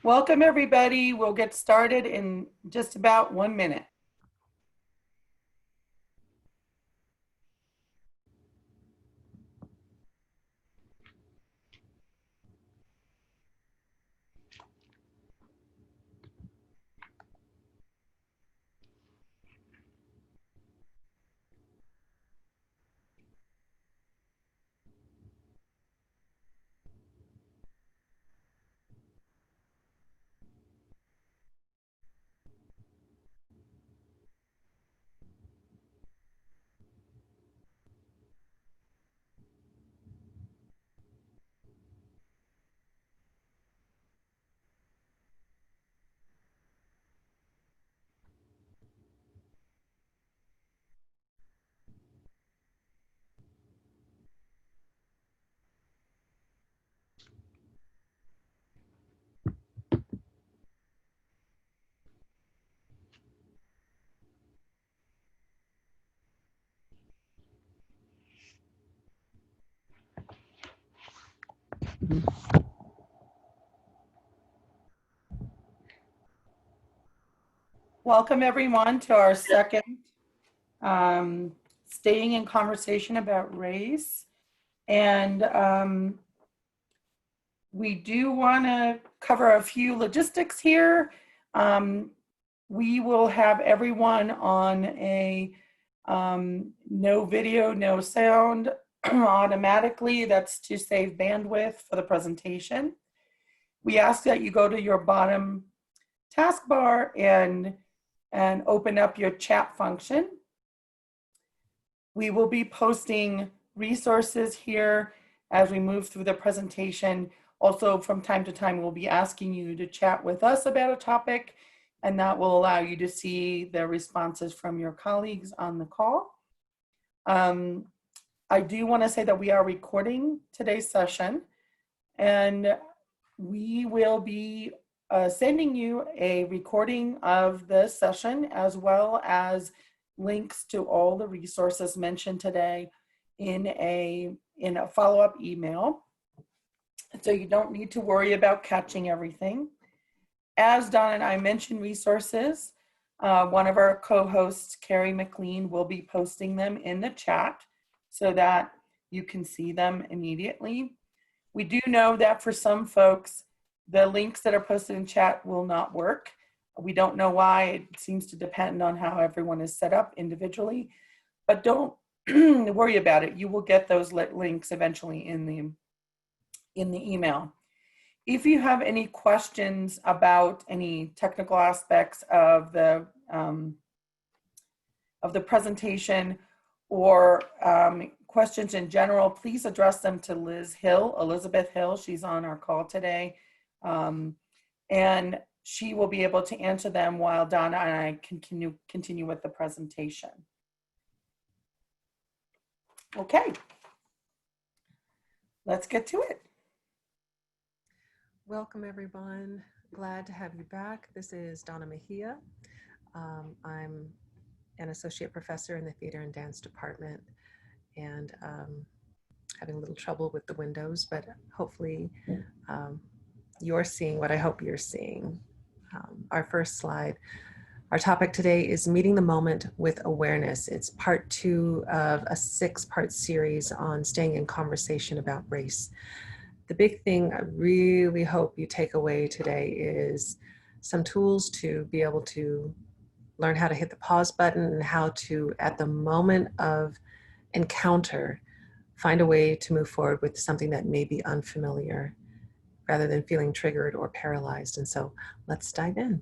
Welcome, everybody. We'll get started in just about 1 minute. Welcome, everyone, to our second staying in conversation about race. And we do want to cover a few logistics here. We will have everyone on a no video, no sound automatically. That's to save bandwidth for the presentation. We ask that you go to your bottom taskbar and open up your chat function. We will be posting resources here as we move through the presentation. Also, from time to time, we'll be asking you to chat with us about a topic, and that will allow you to see the responses from your colleagues on the call. I do want to say that we are recording today's session, and we will be sending you a recording of the session as well as links to all the resources mentioned today in a follow-up email. So you don't need to worry about catching everything. As Donna and I mentioned resources, one of our co-hosts, Carrie McLean, will be posting them in the chat so that you can see them immediately. We do know that for some folks, the links that are posted in chat will not work. We don't know why. It seems to depend on how everyone is set up individually, but don't worry about it. You will get those links eventually in the email. If you have any questions about any technical aspects of the presentation or questions in general, please address them to Elizabeth Hill. She's on our call today. And she will be able to answer them while Donna and I continue with the presentation. Okay, let's get to it. Welcome, everyone. Glad to have you back. This is Donna Mejia. I'm an associate professor in the theater and dance department, and having a little trouble with the windows, but hopefully you're seeing what I hope you're seeing. Our first slide. Our topic today is meeting the moment with awareness. It's part 2 of a 6-part series on staying in conversation about race. The big thing I really hope you take away today is some tools to be able to learn how to hit the pause button and how to, at the moment of encounter, find a way to move forward with something that may be unfamiliar rather than feeling triggered or paralyzed. And so let's dive in.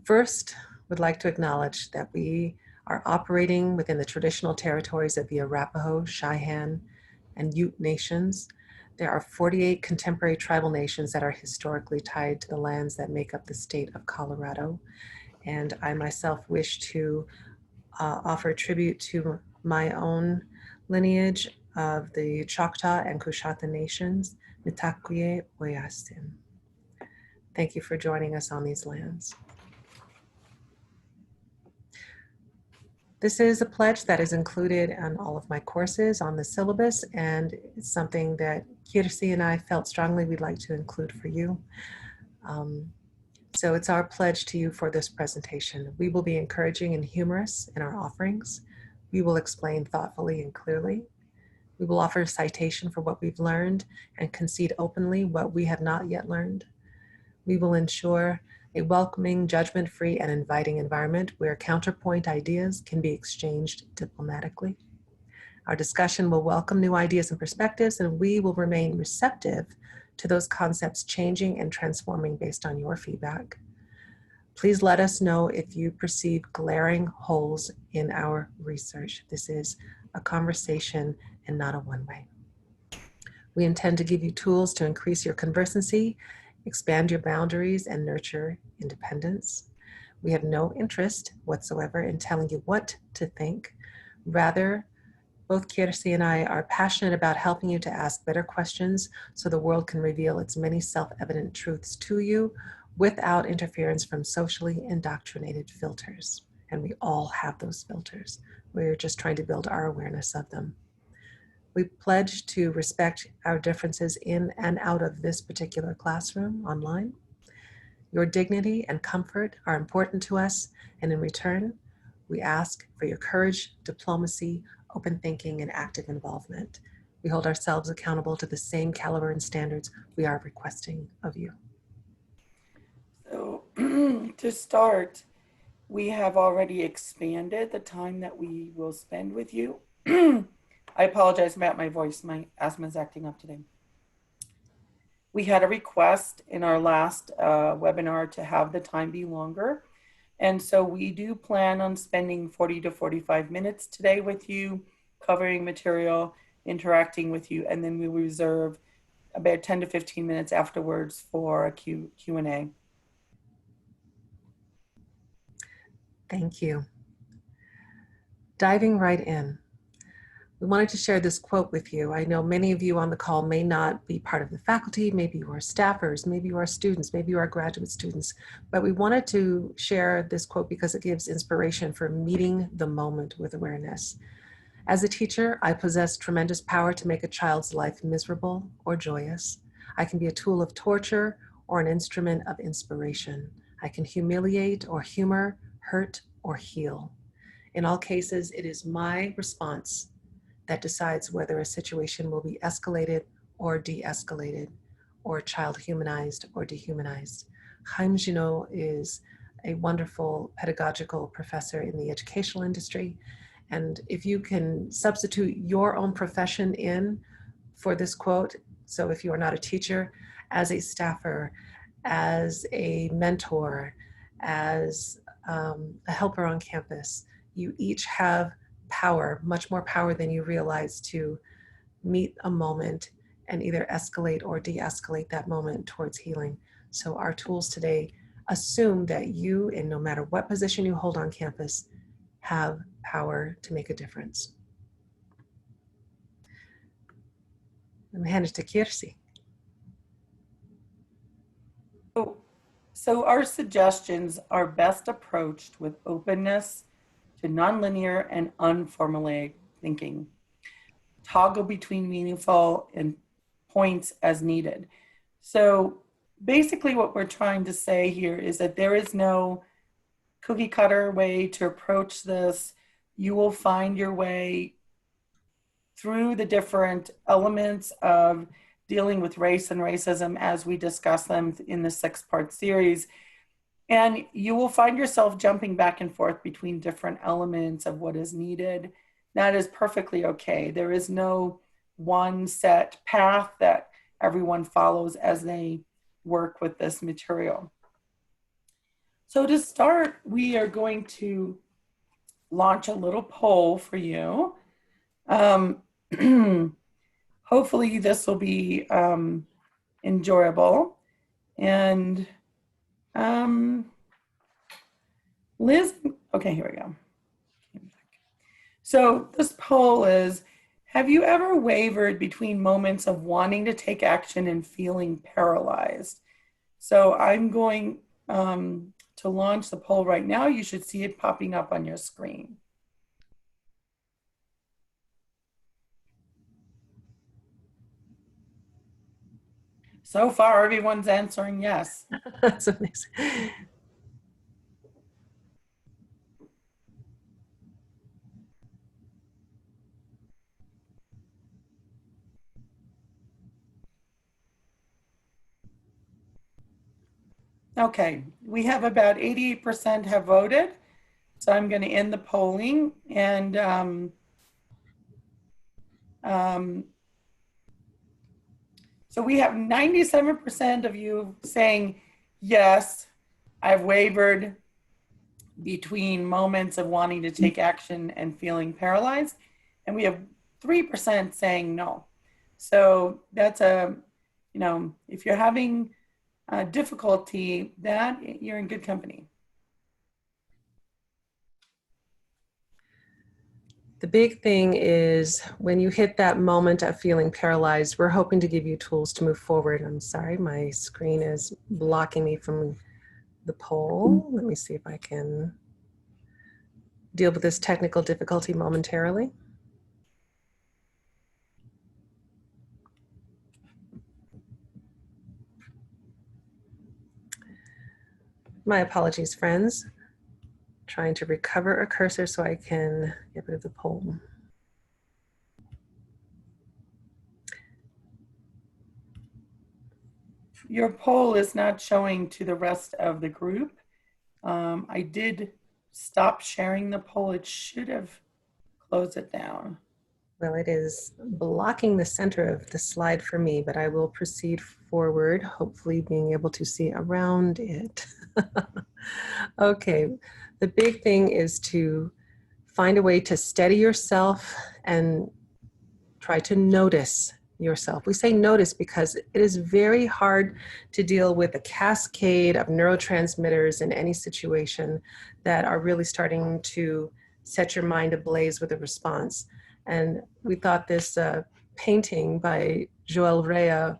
First, would like to acknowledge that we are operating within the traditional territories of the Arapaho, Cheyenne, and Ute nations. There are 48 contemporary tribal nations that are historically tied to the lands that make up the state of Colorado. And I myself wish to offer tribute to my own lineage of the Choctaw and Coushatta nations. Mitakuye Oyasin. Thank you for joining us on these lands. This is a pledge that is included in all of my courses on the syllabus, and it's something that Kirsi and I felt strongly we'd like to include for you. So it's our pledge to you for this presentation. We will be encouraging and humorous in our offerings. We will explain thoughtfully and clearly. We will offer a citation for what we've learned and concede openly what we have not yet learned. We will ensure a welcoming, judgment-free, and inviting environment where counterpoint ideas can be exchanged diplomatically. Our discussion will welcome new ideas and perspectives, and we will remain receptive to those concepts changing and transforming based on your feedback. Please let us know if you perceive glaring holes in our research. This is a conversation and not a one-way. We intend to give you tools to increase your conversancy, expand your boundaries, and nurture independence. We have no interest whatsoever in telling you what to think. Rather, both Kirsi and I are passionate about helping you to ask better questions so the world can reveal its many self-evident truths to you without interference from socially indoctrinated filters. And we all have those filters. We're just trying to build our awareness of them. We pledge to respect our differences in and out of this particular classroom online. Your dignity and comfort are important to us, and in return, we ask for your courage, diplomacy, open thinking, and active involvement. We hold ourselves accountable to the same caliber and standards we are requesting of you. So to start, we have already expanded the time that we will spend with you. I apologize about my voice. My asthma is acting up today. We had a request in our last webinar to have the time be longer. And so we do plan on spending 40 to 45 minutes today with you, covering material, interacting with you, and then we reserve about 10 to 15 minutes afterwards for a Q&A. Thank you. Diving right in. We wanted to share this quote with you. I know many of you on the call may not be part of the faculty, maybe you are staffers, maybe you are students, maybe you are graduate students, but we wanted to share this quote because it gives inspiration for meeting the moment with awareness. As a teacher, I possess tremendous power to make a child's life miserable or joyous. I can be a tool of torture or an instrument of inspiration. I can humiliate or humor, hurt or heal. In all cases, it is my response that decides whether a situation will be escalated or de-escalated, or a child humanized or dehumanized. Chaim Junot is a wonderful pedagogical professor in the educational industry. And if you can substitute your own profession in for this quote, so if you are not a teacher, as a staffer, as a mentor, as a helper on campus, you each have power, much more power than you realize, to meet a moment and either escalate or de-escalate that moment towards healing. So our tools today assume that you, in no matter what position you hold on campus, have power to make a difference. I'm handed to Kirsi. So our suggestions are best approached with openness to nonlinear and unformulaic thinking. Toggle between meaningful and points as needed. So basically what we're trying to say here is that there is no cookie cutter way to approach this. You will find your way through the different elements of dealing with race and racism as we discuss them in the 6-part series. And you will find yourself jumping back and forth between different elements of what is needed. That is perfectly okay. There is no one set path that everyone follows as they work with this material. So to start, we are going to launch a little poll for you. Hopefully this will be enjoyable. And Liz, okay, here we go. So this poll is, have you ever wavered between moments of wanting to take action and feeling paralyzed? So I'm going to launch the poll right now. You should see it popping up on your screen. So far, everyone's answering yes. That's amazing. Okay, we have about 88% have voted. So I'm going to end the polling, and so we have 97% of you saying yes, I've wavered between moments of wanting to take action and feeling paralyzed. And we have 3% saying no. So that's if you're having difficulty, that you're in good company. The big thing is when you hit that moment of feeling paralyzed, we're hoping to give you tools to move forward. I'm sorry, my screen is blocking me from the poll. Let me see if I can deal with this technical difficulty momentarily. My apologies, friends. Trying to recover a cursor so I can get rid of the poll. Your poll is not showing to the rest of the group. I did stop sharing the poll. It should have closed it down. Well, it is blocking the center of the slide for me, but I will proceed forward, hopefully being able to see around it. Okay, the big thing is to find a way to steady yourself and try to notice yourself. We say notice because it is very hard to deal with a cascade of neurotransmitters in any situation that are really starting to set your mind ablaze with a response. And we thought this painting by Joel Rea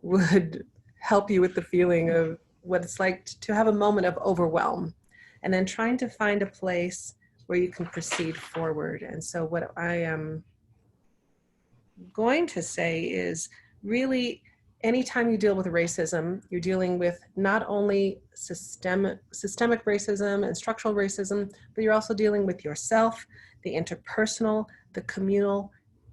would help you with the feeling of what it's like to have a moment of overwhelm, and then trying to find a place where you can proceed forward. And so what I am going to say is really anytime you deal with racism, you're dealing with not only systemic racism and structural racism, but you're also dealing with yourself, the interpersonal, the communal,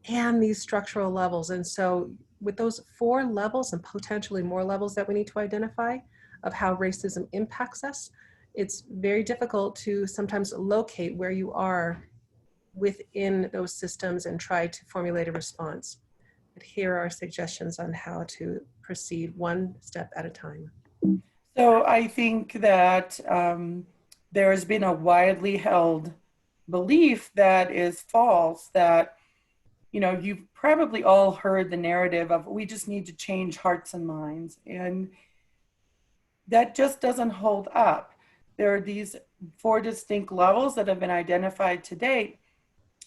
and these structural levels. And so with those 4 levels and potentially more levels that we need to identify of how racism impacts us, it's very difficult to sometimes locate where you are within those systems and try to formulate a response. But here are suggestions on how to proceed one step at a time. So I think that there has been a widely held belief that is false that, you've probably all heard the narrative of we just need to change hearts and minds. And that just doesn't hold up. There are these 4 distinct levels that have been identified to date.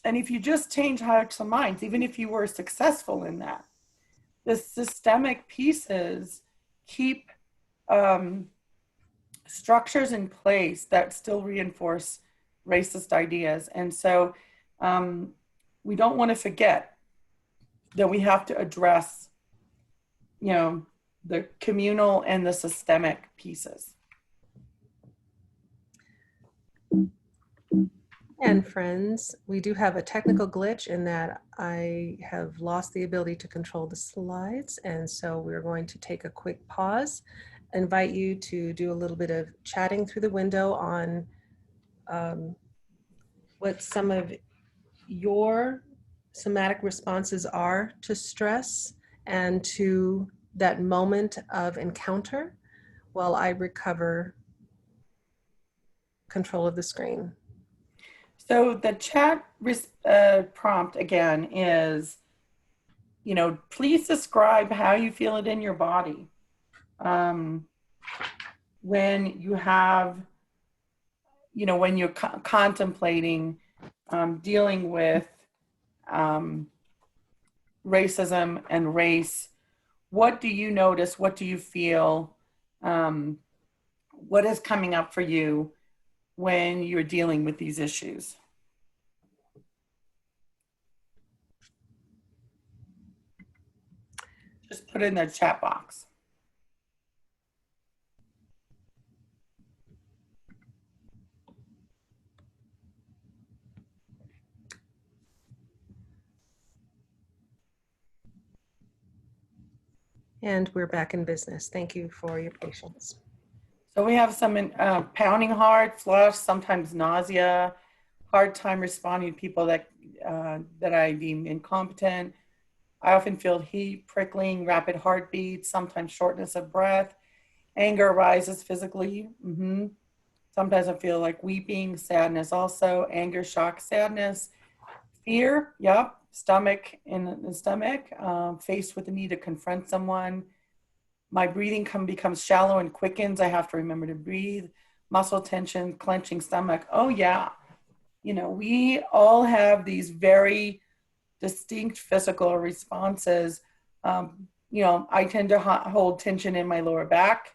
And if you just change hearts and minds, even if you were successful in that, the systemic pieces keep structures in place that still reinforce racist ideas. And so we don't want to forget that we have to address, the communal and the systemic pieces. And friends, we do have a technical glitch in that I have lost the ability to control the slides. And so we're going to take a quick pause, invite you to do a little bit of chatting through the window on what some of your somatic responses are to stress and to that moment of encounter while I recover control of the screen. So the chat prompt again is, please describe how you feel it in your body when you have, when you're contemplating dealing with racism and race. What do you notice? What do you feel? What is coming up for you when you're dealing with these issues? Just put it in the chat box. And we're back in business. Thank you for your patience. So we have some pounding heart, flush, sometimes nausea, hard time responding to people that I deem incompetent. I often feel heat, prickling, rapid heartbeats, sometimes shortness of breath. Anger arises physically. Sometimes I feel like weeping, sadness also, anger, shock, sadness, fear, yep, stomach in the stomach, faced with the need to confront someone. My breathing becomes shallow and quickens. I have to remember to breathe. Muscle tension, clenching stomach. Oh, yeah. We all have these very distinct physical responses. I tend to hold tension in my lower back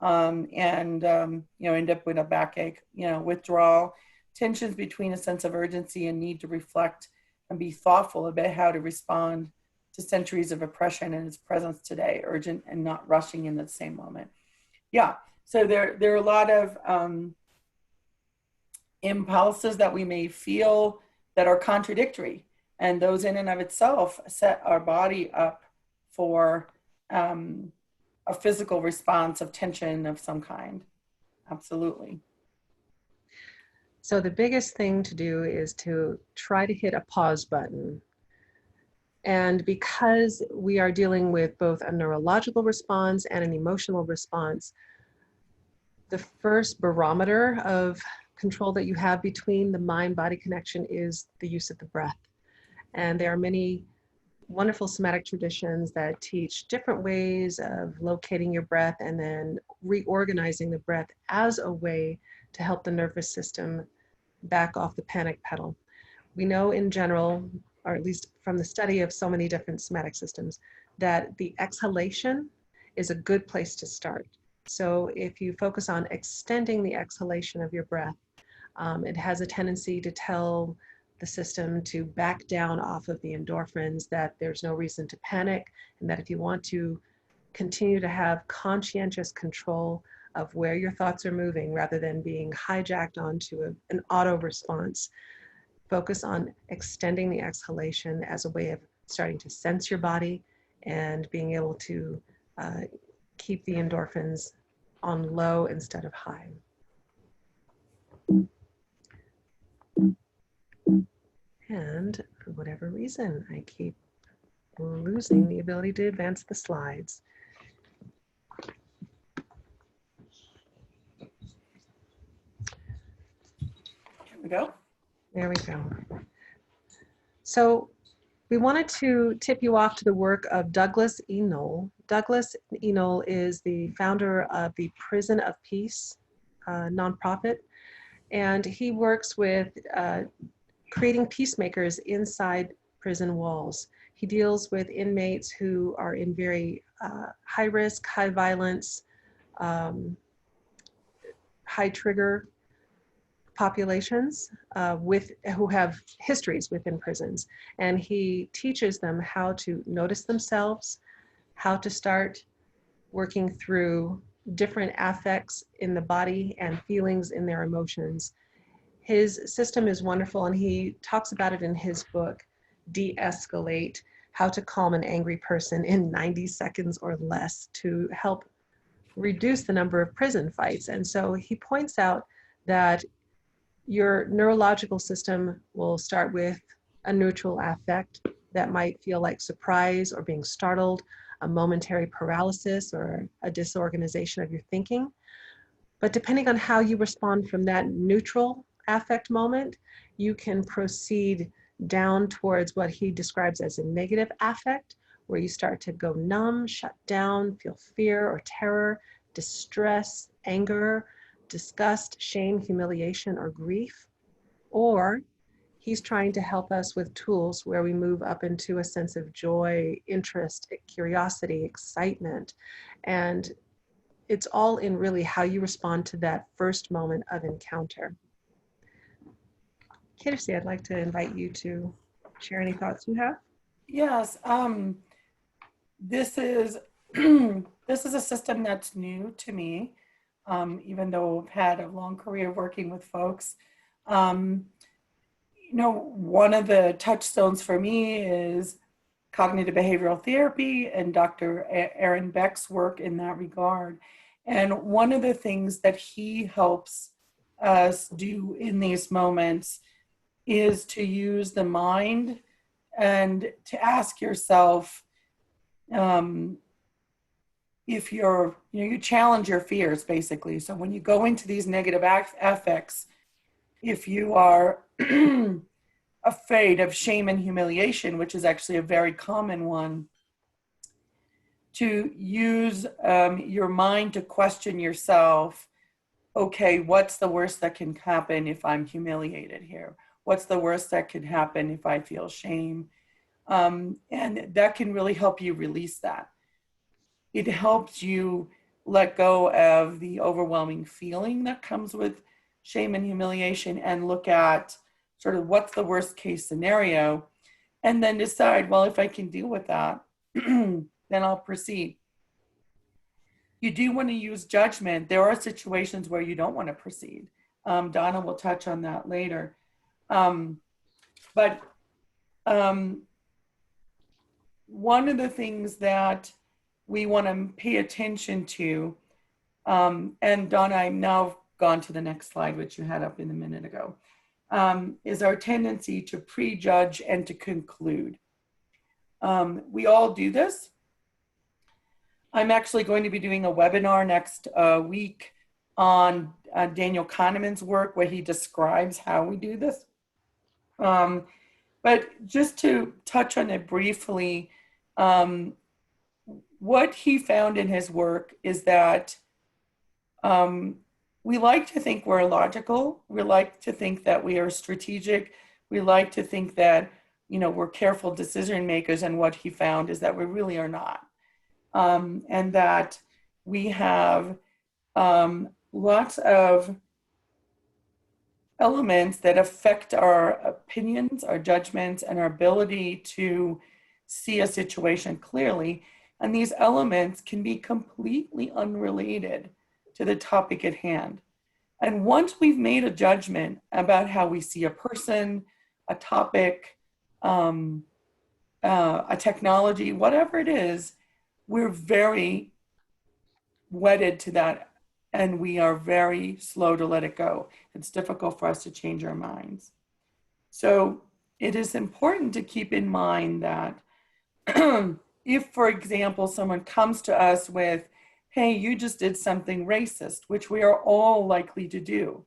and end up with a backache, withdrawal, tensions between a sense of urgency and need to reflect and be thoughtful about how to respond to centuries of oppression and its presence today, urgent and not rushing in the same moment. Yeah, so there are a lot of impulses that we may feel that are contradictory, and those in and of itself set our body up for a physical response of tension of some kind. Absolutely. So the biggest thing to do is to try to hit a pause button. And because we are dealing with both a neurological response and an emotional response, the first barometer of control that you have between the mind-body connection is the use of the breath. And there are many wonderful somatic traditions that teach different ways of locating your breath and then reorganizing the breath as a way to help the nervous system back off the panic pedal. We know in general, or at least from the study of so many different somatic systems, that the exhalation is a good place to start. So if you focus on extending the exhalation of your breath, it has a tendency to tell the system to back down off of the endorphins, that there's no reason to panic, and that if you want to continue to have conscientious control of where your thoughts are moving rather than being hijacked onto an auto response, focus on extending the exhalation as a way of starting to sense your body and being able to keep the endorphins on low instead of high. And for whatever reason, I keep losing the ability to advance the slides. Here we go. There we go. So we wanted to tip you off to the work of Douglas E. Knoll. Douglas E. Knoll is the founder of the Prison of Peace nonprofit, and he works with creating peacemakers inside prison walls. He deals with inmates who are in very high risk, high violence, high trigger populations who have histories within prisons. And he teaches them how to notice themselves, how to start working through different affects in the body and feelings in their emotions. His system is wonderful, and he talks about it in his book, De-Escalate, How to Calm an Angry Person in 90 Seconds or Less, to help reduce the number of prison fights. And so he points out that your neurological system will start with a neutral affect that might feel like surprise or being startled, a momentary paralysis or a disorganization of your thinking. But depending on how you respond from that neutral affect moment, you can proceed down towards what he describes as a negative affect, where you start to go numb, shut down, feel fear or terror, distress, anger, disgust, shame, humiliation, or grief. Or he's trying to help us with tools where we move up into a sense of joy, interest, curiosity, excitement. And it's all in really how you respond to that first moment of encounter. Kirsi, I'd like to invite you to share any thoughts you have. Yes, this is this is a system that's new to me, even though I've had a long career working with folks. One of the touchstones for me is cognitive behavioral therapy and Dr. Aaron Beck's work in that regard. And one of the things that he helps us do in these moments is to use the mind and to ask yourself, if you challenge your fears, basically. So when you go into these negative affects, if you are afraid of shame and humiliation, which is actually a very common one, to use your mind to question yourself. Okay, what's the worst that can happen if I'm humiliated here? What's the worst that could happen if I feel shame? And that can really help you release that. It helps you let go of the overwhelming feeling that comes with shame and humiliation and look at sort of what's the worst case scenario, and then decide, well, if I can deal with that, then I'll proceed. You do want to use judgment. There are situations where you don't want to proceed. Donna will touch on that later. But one of the things that we want to pay attention to, and Donna, I'm now gone to the next slide, which you had up in a minute ago, is our tendency to prejudge and to conclude. We all do this. I'm actually going to be doing a webinar next week on Daniel Kahneman's work where he describes how we do this. But just to touch on it briefly, what he found in his work is that we like to think we're logical. We like to think that we are strategic. We like to think that, we're careful decision makers. And what he found is that we really are not. And that we have lots of elements that affect our opinions, our judgments, and our ability to see a situation clearly. And these elements can be completely unrelated to the topic at hand. And once we've made a judgment about how we see a person, a topic, a technology, whatever it is, we're very wedded to that, and we are very slow to let it go. It's difficult for us to change our minds. So it is important to keep in mind that if, for example, someone comes to us with, hey, you just did something racist, which we are all likely to do,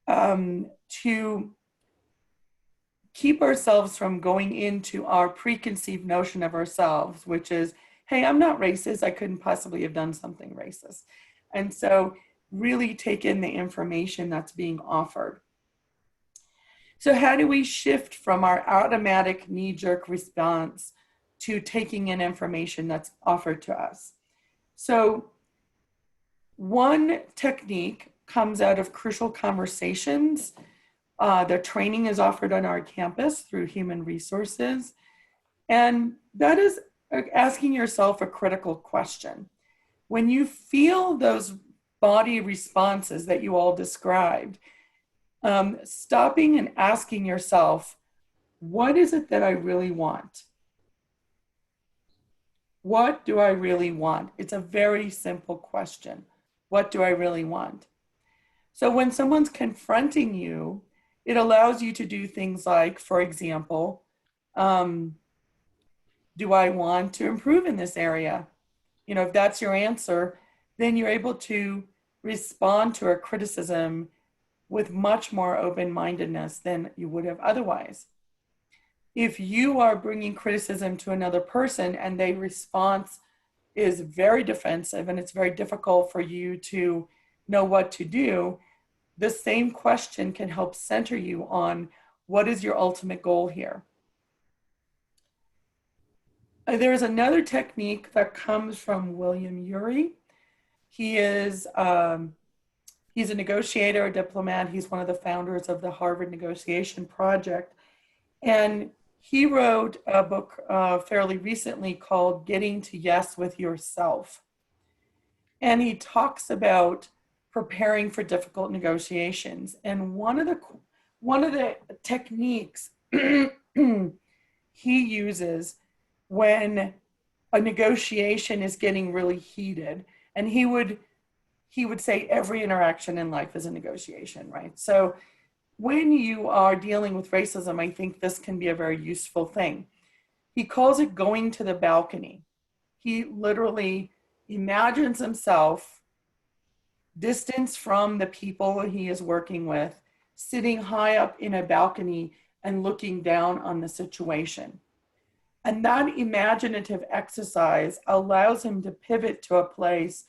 to keep ourselves from going into our preconceived notion of ourselves, which is, hey, I'm not racist. I couldn't possibly have done something racist. And so really take in the information that's being offered. So how do we shift from our automatic knee-jerk response to taking in information that's offered to us? So one technique comes out of Crucial Conversations. The training is offered on our campus through Human Resources. And that is asking yourself a critical question. When you feel those body responses that you all described, stopping and asking yourself, what is it that I really want? What do I really want? It's a very simple question. What do I really want? So when someone's confronting you, it allows you to do things like, for example, do I want to improve in this area? If that's your answer, then you're able to respond to a criticism with much more open-mindedness than you would have otherwise. If you are bringing criticism to another person and their response is very defensive and it's very difficult for you to know what to do, the same question can help center you on what is your ultimate goal here. There's another technique that comes from William Ury. He's a negotiator, a diplomat. He's one of the founders of the Harvard Negotiation Project. And he wrote a book fairly recently called Getting to Yes with Yourself. And he talks about preparing for difficult negotiations. And one of the techniques he uses when a negotiation is getting really heated. And he would say every interaction in life is a negotiation, right? So when you are dealing with racism, I think this can be a very useful thing. He calls it going to the balcony. He literally imagines himself distance from the people he is working with, sitting high up in a balcony and looking down on the situation. And that imaginative exercise allows him to pivot to a place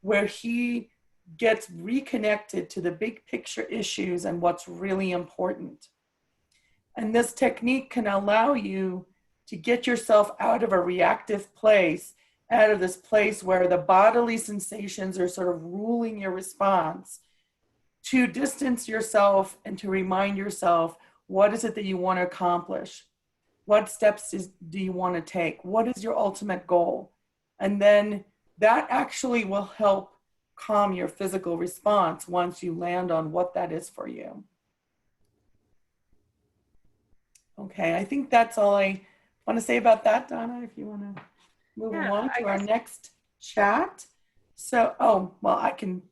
where he gets reconnected to the big picture issues and what's really important. And this technique can allow you to get yourself out of a reactive place, out of this place where the bodily sensations are sort of ruling your response, to distance yourself and to remind yourself, what is it that you want to accomplish? What steps do you want to take? What is your ultimate goal? And then that actually will help calm your physical response once you land on what that is for you. Okay, I think that's all I want to say about that, Donna, if you want to move along to our next chat. So, oh, well, I can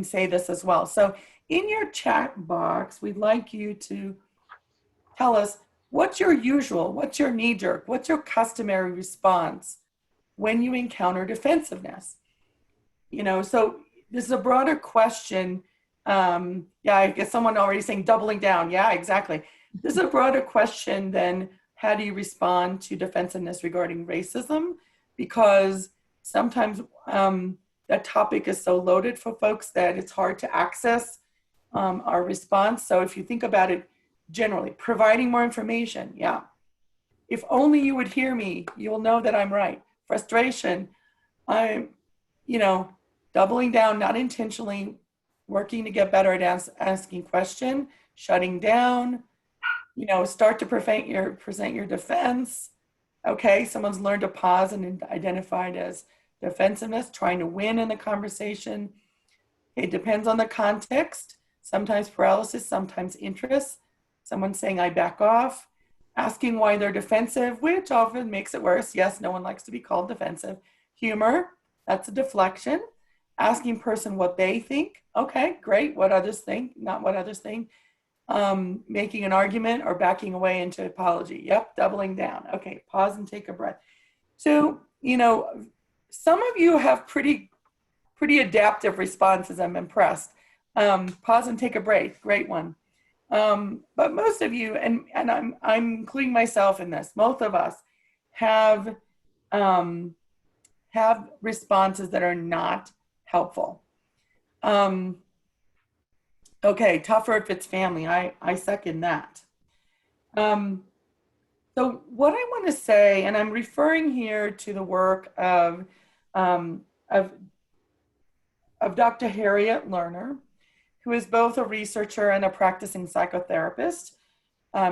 say this as well. So in your chat box, we'd like you to tell us what's your usual, what's your knee-jerk, what's your customary response when you encounter defensiveness? You know, so this is a broader question. Yeah, I guess someone already saying doubling down. Yeah, exactly. This is a broader question than how do you respond to defensiveness regarding racism? Because sometimes that topic is so loaded for folks that it's hard to access our response. So if you think about it generally, providing more information, yeah. If only you would hear me, you'll know that I'm right. Frustration, I'm, doubling down, not intentionally, working to get better at asking question, shutting down, start to present your defense. Okay, someone's learned to pause and identify it as defensiveness, trying to win in a conversation. It depends on the context. Sometimes paralysis, sometimes interest. Someone saying, I back off. Asking why they're defensive, which often makes it worse. Yes, no one likes to be called defensive. Humor, that's a deflection. Asking person what they think. Okay, great. What others think, not what others think. Making an argument or backing away into apology. Yep, doubling down. Okay, pause and take a breath. So, some of you have pretty adaptive responses. I'm impressed. Pause and take a break. Great one. But most of you, and I'm including myself in this, most of us have responses that are not helpful. Okay, tougher if it's family. I second that. So what I want to say, and I'm referring here to the work of Dr. Harriet Lerner, who is both a researcher and a practicing psychotherapist.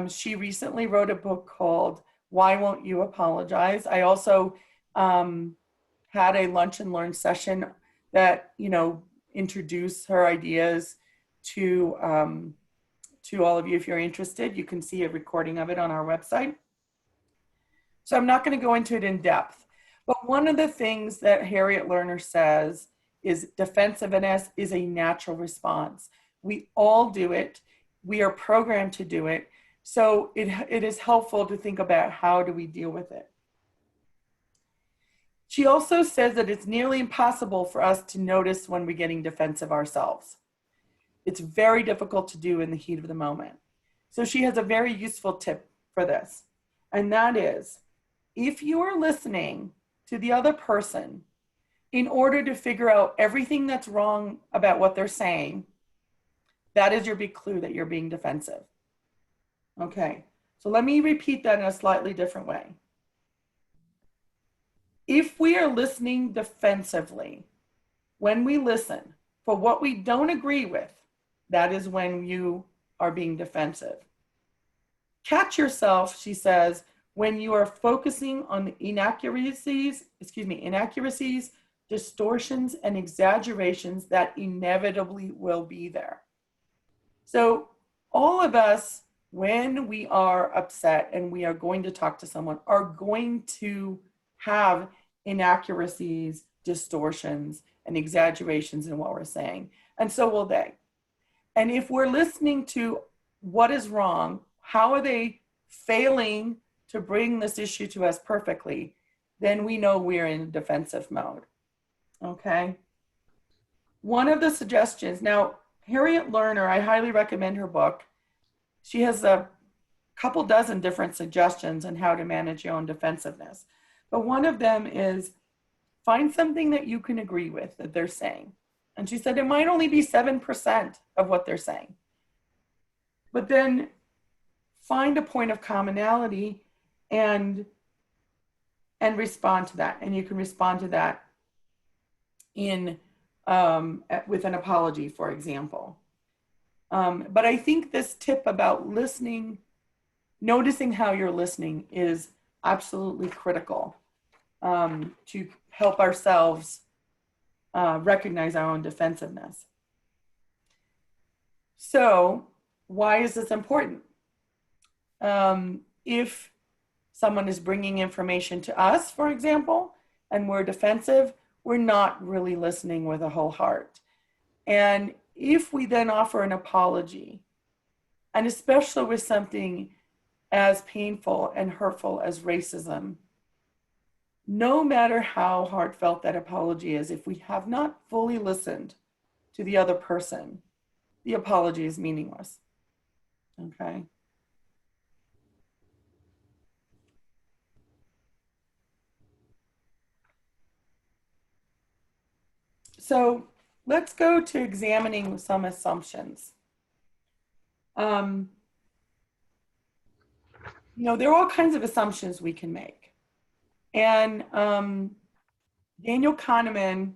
She recently wrote a book called Why Won't You Apologize? I also had a lunch and learn session that, introduced her ideas to all of you. If you're interested, you can see a recording of it on our website. So I'm not going to go into it in depth, but one of the things that Harriet Lerner says is defensiveness is a natural response. We all do it. We are programmed to do it. So it is helpful to think about how do we deal with it. She also says that it's nearly impossible for us to notice when we're getting defensive ourselves. It's very difficult to do in the heat of the moment. So she has a very useful tip for this. And that is, if you are listening to the other person in order to figure out everything that's wrong about what they're saying, that is your big clue that you're being defensive. Okay, so let me repeat that in a slightly different way. If we are listening defensively, when we listen for what we don't agree with, that is when you are being defensive. Catch yourself, she says, when you are focusing on inaccuracies, distortions, and exaggerations that inevitably will be there. So all of us when we are upset and we are going to talk to someone, are going to have inaccuracies, distortions, and exaggerations in what we're saying. And so will they. And if we're listening to what is wrong, how are they failing to bring this issue to us perfectly, then we know we're in defensive mode. Okay. One of the suggestions, now, Harriet Lerner, I highly recommend her book. She has a couple dozen different suggestions on how to manage your own defensiveness. But one of them is find something that you can agree with that they're saying. And she said it might only be 7% of what they're saying. But then find a point of commonality and respond to that. And you can respond to that in with an apology, for example. But I think this tip about listening, noticing how you're listening, is absolutely critical to help ourselves recognize our own defensiveness. So why is this important? If someone is bringing information to us, for example, and we're defensive, we're not really listening with a whole heart. And if we then offer an apology, and especially with something as painful and hurtful as racism, no matter how heartfelt that apology is, if we have not fully listened to the other person, the apology is meaningless. Okay. So let's go to examining some assumptions. There are all kinds of assumptions we can make. And Daniel Kahneman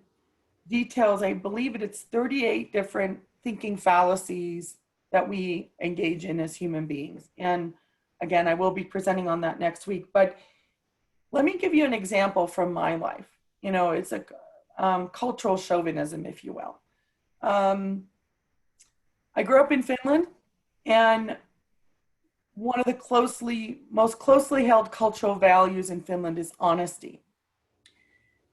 details, I believe it's 38 different thinking fallacies that we engage in as human beings. And again, I will be presenting on that next week. But let me give you an example from my life. It's a cultural chauvinism, if you will. I grew up in Finland, and one of the most closely held cultural values in Finland is honesty.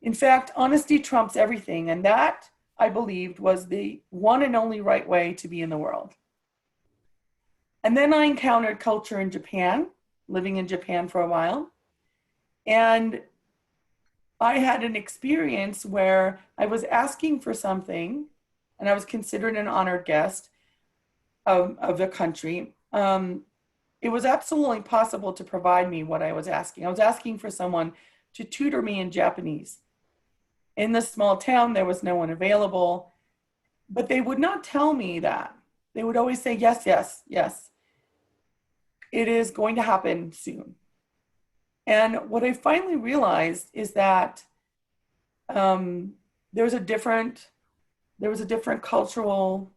In fact, honesty trumps everything, and that, I believed, was the one and only right way to be in the world. And then I encountered culture in Japan, living in Japan for a while, and I had an experience where I was asking for something, and I was considered an honored guest of the country. It was absolutely impossible to provide me what I was asking. I was asking for someone to tutor me in Japanese. In this small town, there was no one available, but they would not tell me that. They would always say, yes, yes, yes. It is going to happen soon. And what I finally realized is that there was a different cultural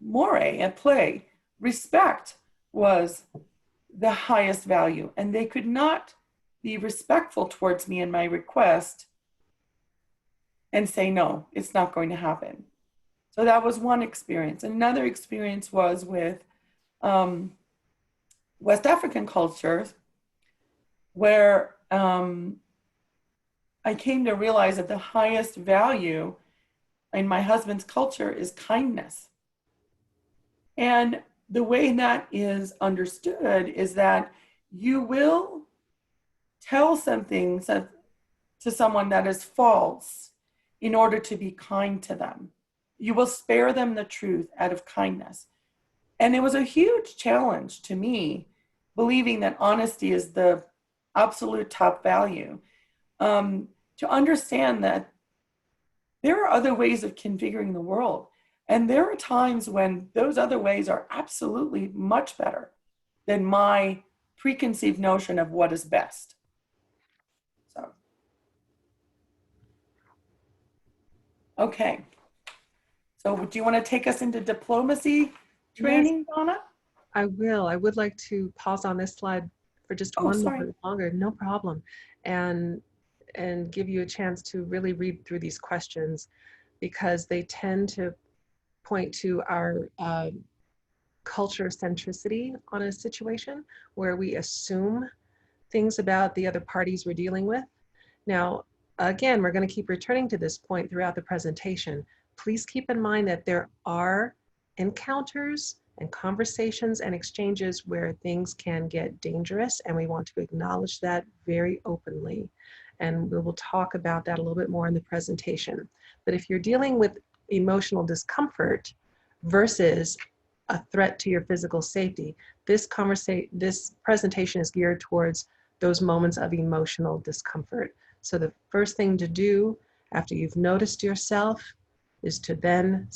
moray at play. Respect was the highest value, and they could not be respectful towards me and my request and say, no, it's not going to happen. So that was one experience. Another experience was with West African cultures, where I came to realize that the highest value in my husband's culture is kindness. And the way that is understood is that you will tell something to someone that is false in order to be kind to them. You will spare them the truth out of kindness. And it was a huge challenge to me, believing that honesty is the absolute top value, to understand that there are other ways of configuring the world. And there are times when those other ways are absolutely much better than my preconceived notion of what is best. So, okay. So do you want to take us into diplomacy training, yes, Donna? I will. I would like to pause on this slide for just one moment longer, no problem, and give you a chance to really read through these questions, because they tend to point to our culture centricity on a situation where we assume things about the other parties we're dealing with. Now, again, we're going to keep returning to this point throughout the presentation. Please keep in mind that there are encounters and conversations and exchanges where things can get dangerous, and we want to acknowledge that very openly. And we will talk about that a little bit more in the presentation. But if you're dealing with emotional discomfort versus a threat to your physical safety, this presentation is geared towards those moments of emotional discomfort. So the first thing to do after you've noticed yourself is to then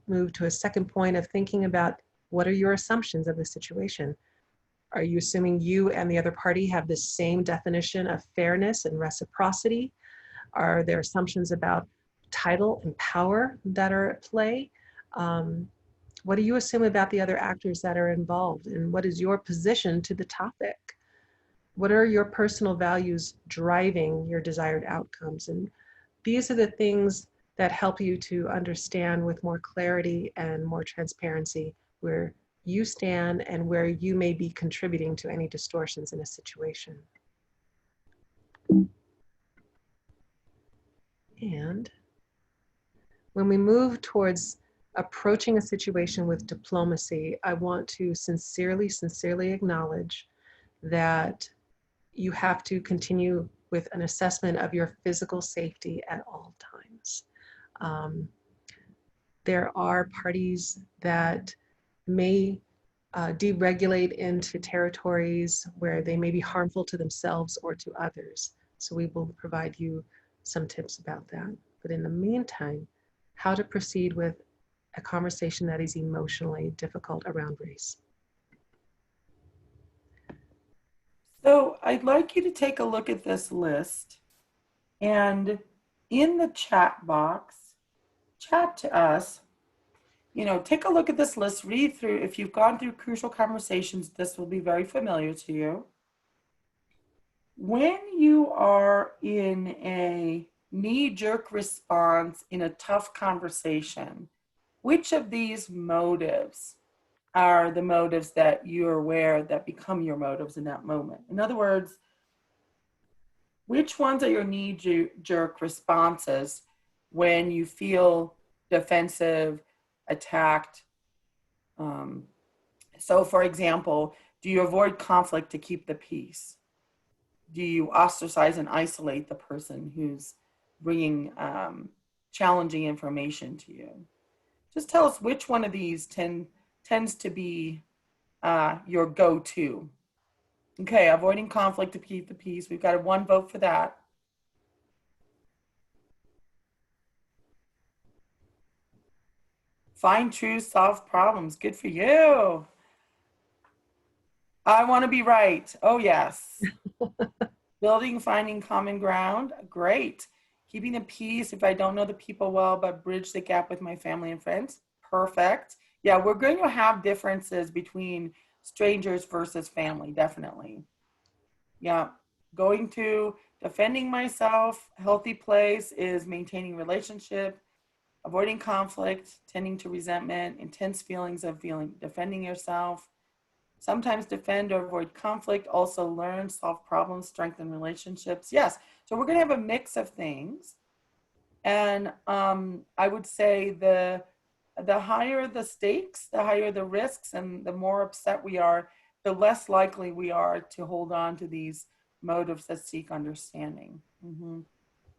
move to a second point of thinking about what are your assumptions of the situation. Are you assuming you and the other party have the same definition of fairness and reciprocity? Are there assumptions about title and power that are at play? What do you assume about the other actors that are involved? And what is your position to the topic? What are your personal values driving your desired outcomes? And these are the things that help you to understand with more clarity and more transparency where you stand and where you may be contributing to any distortions in a situation. And when we move towards approaching a situation with diplomacy, I want to sincerely acknowledge that you have to continue with an assessment of your physical safety at all times. There are parties that may deregulate into territories where they may be harmful to themselves or to others. So we will provide you some tips about that. But in the meantime, how to proceed with a conversation that is emotionally difficult around race. So I'd like you to take a look at this list, and in the chat box, chat to us. You know, take a look at this list, read through. If you've gone through crucial conversations, this will be very familiar to you. When you are in a knee-jerk response in a tough conversation, which of these motives are the motives that you're aware that become your motives in that moment? In other words, which ones are your knee-jerk responses when you feel defensive, attacked? So for example, do you avoid conflict to keep the peace? Do you ostracize and isolate the person who's bringing challenging information to you? Just tell us which one of these tends to be your go-to. Okay, avoiding conflict to keep the peace. We've got 1 vote for that. Find truth, solve problems. Good for you. I want to be right. Oh, yes. Building, finding common ground. Great. Keeping the peace if I don't know the people well, but bridge the gap with my family and friends. Perfect. Yeah, we're going to have differences between strangers versus family, definitely. Yeah, going to defending myself, healthy place is maintaining relationship, avoiding conflict, tending to resentment, intense feelings of defending yourself. Sometimes defend or avoid conflict, also learn, solve problems, strengthen relationships. Yes, so we're gonna have a mix of things. And I would say the higher the stakes, the higher the risks, and the more upset we are, the less likely we are to hold on to these motives that seek understanding.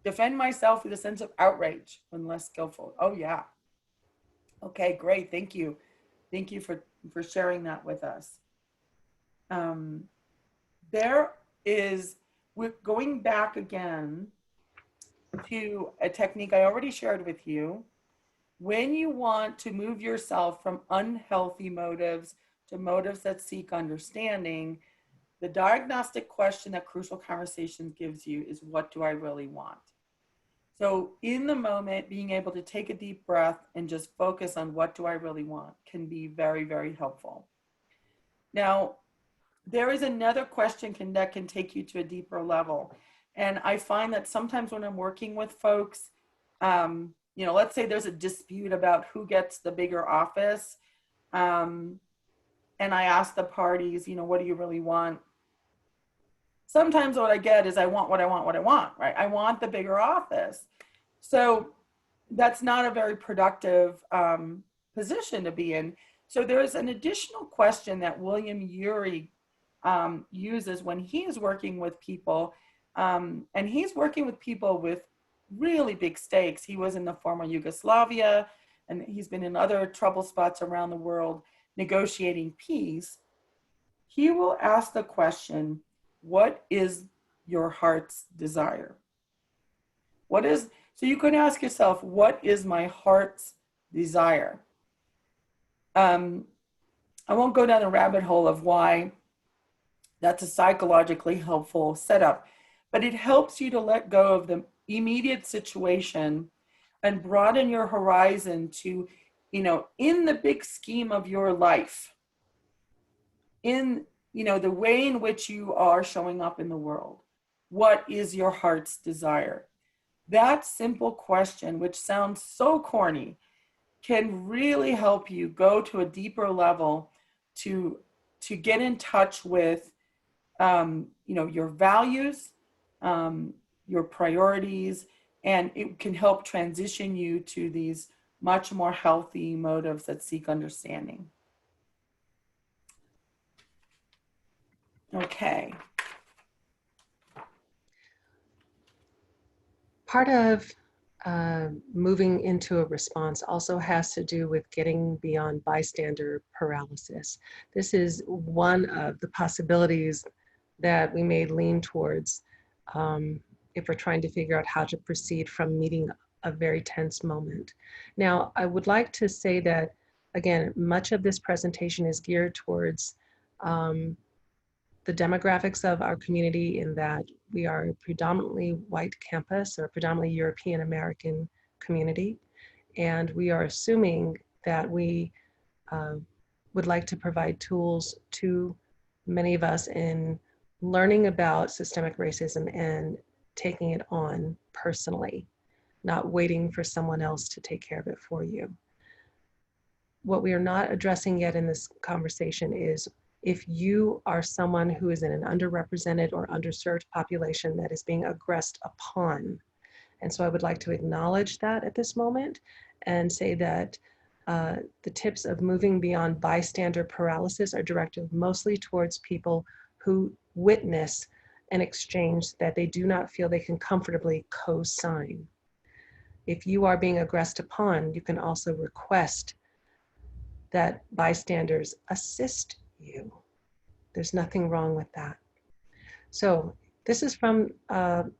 Defend myself with a sense of outrage when less skillful. Oh yeah. Okay, great, thank you. Thank you for sharing that with us. We're going back again to a technique I already shared with you. When you want to move yourself from unhealthy motives to motives that seek understanding, the diagnostic question that Crucial Conversations gives you is, what do I really want? So in the moment, being able to take a deep breath and just focus on what do I really want can be very, very helpful. Now, there is another question that can take you to a deeper level. And I find that sometimes when I'm working with folks, let's say there's a dispute about who gets the bigger office. and I ask the parties, what do you really want? Sometimes what I get is I want what I want, what I want, right? I want the bigger office. So that's not a very productive position to be in. So there's an additional question that William Ury uses when he is working with people. And he's working with people with really big stakes. He was in the former Yugoslavia, and he's been in other trouble spots around the world negotiating peace. He will ask the question, what is your heart's desire? So you can ask yourself, what is my heart's desire? I won't go down the rabbit hole of why that's a psychologically helpful setup, but it helps you to let go of the immediate situation and broaden your horizon to, in the big scheme of your life, in, the way in which you are showing up in the world. What is your heart's desire? That simple question, which sounds so corny, can really help you go to a deeper level to get in touch with your values, your priorities, and it can help transition you to these much more healthy motives that seek understanding. Okay. Part of moving into a response also has to do with getting beyond bystander paralysis. This is one of the possibilities that we may lean towards if we're trying to figure out how to proceed from meeting a very tense moment. Now, I would like to say that, again, much of this presentation is geared towards the demographics of our community, in that we are a predominantly white campus or predominantly European American community. And we are assuming that we would like to provide tools to many of us in learning about systemic racism and taking it on personally, not waiting for someone else to take care of it for you. What we are not addressing yet in this conversation is if you are someone who is in an underrepresented or underserved population that is being aggressed upon. And so I would like to acknowledge that at this moment and say that the tips of moving beyond bystander paralysis are directed mostly towards people who witness an exchange that they do not feel they can comfortably co-sign. If you are being aggressed upon, you can also request that bystanders assist you. There's nothing wrong with that. So this is from an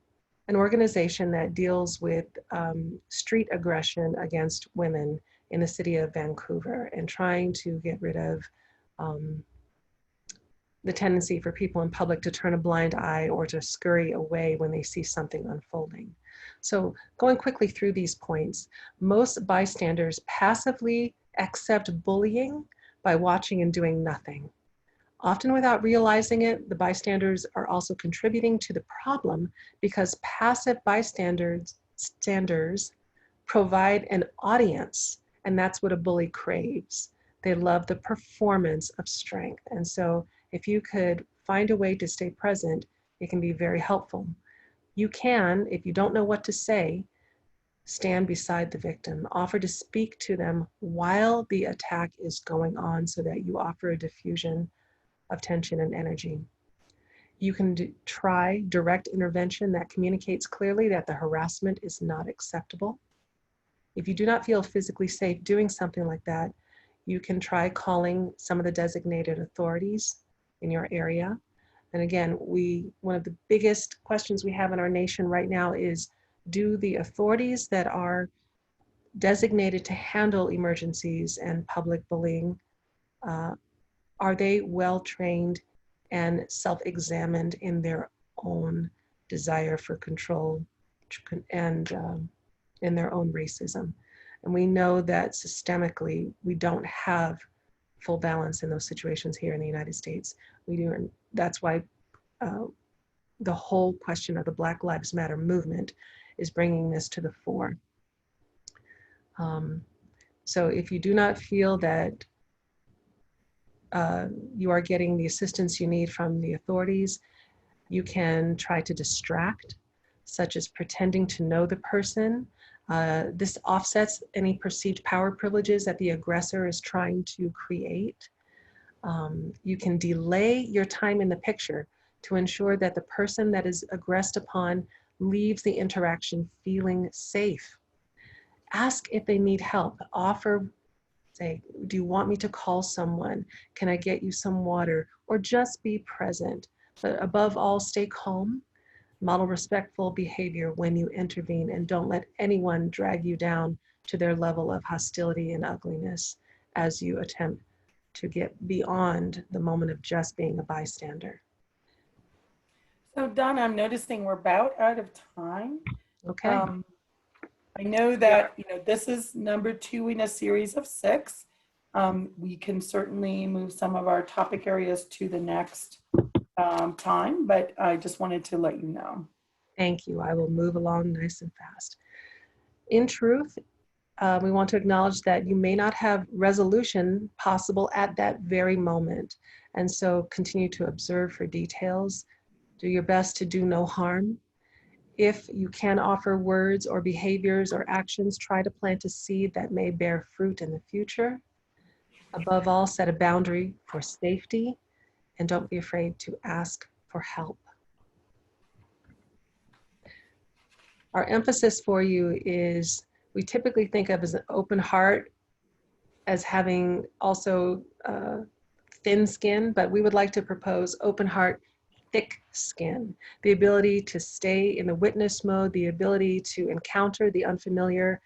organization that deals with street aggression against women in the city of Vancouver, and trying to get rid of the tendency for people in public to turn a blind eye or to scurry away when they see something unfolding. So going quickly through these points, most bystanders passively accept bullying by watching and doing nothing. Often without realizing it, the bystanders are also contributing to the problem because passive bystanders provide an audience, and that's what a bully craves. They love the performance of strength. And so if you could find a way to stay present, it can be very helpful. You can, if you don't know what to say, stand beside the victim, offer to speak to them while the attack is going on so that you offer a diffusion of tension and energy. You can try direct intervention that communicates clearly that the harassment is not acceptable. If you do not feel physically safe doing something like that, you can try calling some of the designated authorities in your area. And again, one of the biggest questions we have in our nation right now is, do the authorities that are designated to handle emergencies and public bullying, are they well trained and self-examined in their own desire for control and in their own racism? And we know that systemically, we don't have full balance in those situations here in the United States. We do, and that's why the whole question of the Black Lives Matter movement is bringing this to the fore. So if you do not feel that you are getting the assistance you need from the authorities. You can try to distract, such as pretending to know the person. This offsets any perceived power privileges that the aggressor is trying to create. You can delay your time in the picture to ensure that the person that is aggressed upon leaves the interaction feeling safe. Ask if they need help. Offer, say, do you want me to call someone? Can I get you some water? Or just be present. But above all, stay calm. Model respectful behavior when you intervene, and don't let anyone drag you down to their level of hostility and ugliness as you attempt to get beyond the moment of just being a bystander. So Donna, I'm noticing we're about out of time. Okay. I know that, this is number 2 in a series of 6. We can certainly move some of our topic areas to the next time, but I just wanted to let you know. Thank you. I will move along nice and fast. In truth, we want to acknowledge that you may not have resolution possible at that very moment. And so continue to observe for details. Do your best to do no harm. If you can offer words or behaviors or actions, try to plant a seed that may bear fruit in the future. Above all, set a boundary for safety, and don't be afraid to ask for help. Our emphasis for you is, we typically think of as an open heart as having also thin skin, but we would like to propose open heart, thick skin. The ability to stay in the witness mode, the ability to encounter the unfamiliar